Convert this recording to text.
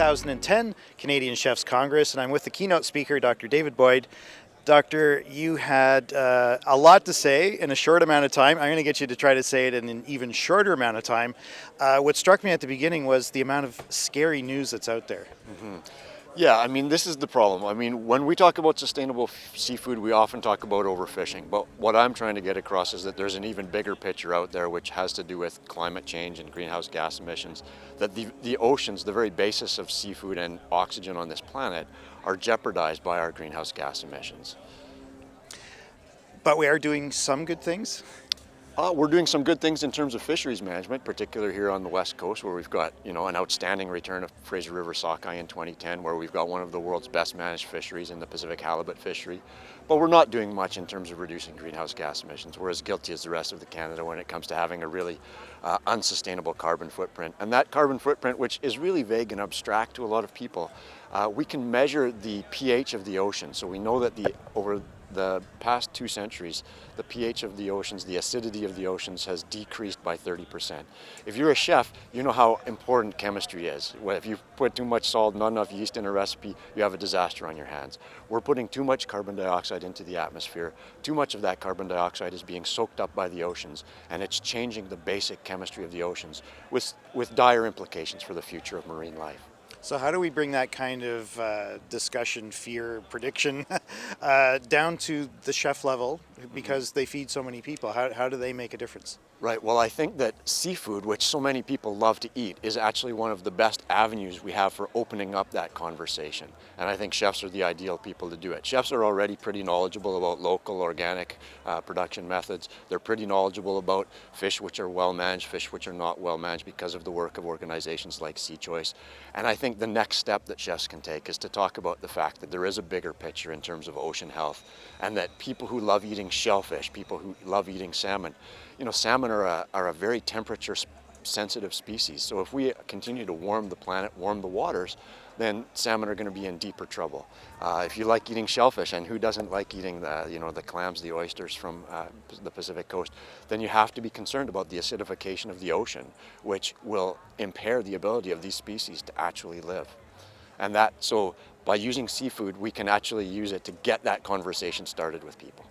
2010 Canadian Chefs Congress, and I'm with the keynote speaker, Dr. David Boyd. Doctor, you had a lot to say in a short amount of time. I'm going to get you to try to say it in an even shorter amount of time. What struck me at the beginning was the amount of scary news that's out there. Yeah, I mean, this is the problem. I mean, when we talk about sustainable seafood, we often talk about overfishing. But what I'm trying to get across is that there's an even bigger picture out there which has to do with climate change and greenhouse gas emissions. That the oceans, the very basis of seafood and oxygen on this planet, are jeopardized by our greenhouse gas emissions. But we are doing some good things. We're doing some good things in terms of fisheries management, particularly here on the West Coast, where we've got, an outstanding return of Fraser River sockeye in 2010, where we've got one of the world's best managed fisheries in the Pacific halibut fishery. But we're not doing much in terms of reducing greenhouse gas emissions. We're as guilty as the rest of the Canada when it comes to having a really unsustainable carbon footprint. And that carbon footprint, which is really vague and abstract to a lot of people, we can measure the pH of the ocean. So we know that over the past 2 centuries, the pH of the oceans, the acidity of the oceans has decreased by 30%. If you're a chef, you know how important chemistry is. If you put too much salt, not enough yeast in a recipe, you have a disaster on your hands. We're putting too much carbon dioxide into the atmosphere. Too much of that carbon dioxide is being soaked up by the oceans, and it's changing the basic chemistry of the oceans with dire implications for the future of marine life. So how do we bring that kind of discussion, fear, prediction down to the chef level, because they feed so many people? How do they make a difference? Right, well, I think that seafood, which so many people love to eat, is actually one of the best avenues we have for opening up that conversation. And I think chefs are the ideal people to do it. Chefs are already pretty knowledgeable about local, organic production methods. They're pretty knowledgeable about fish which are well managed, fish which are not well managed because of the work of organizations like Sea Choice. And I think the next step that chefs can take is to talk about the fact that there is a bigger picture in terms of ocean health, and that people who love eating shellfish, people who love eating salmon, salmon are a very temperature sensitive species. So if we continue to warm the planet, warm the waters, then salmon are going to be in deeper trouble. If you like eating shellfish, and who doesn't like eating the clams, the oysters from the Pacific coast, then you have to be concerned about the acidification of the ocean, which will impair the ability of these species to actually live. And so by using seafood, we can actually use it to get that conversation started with people.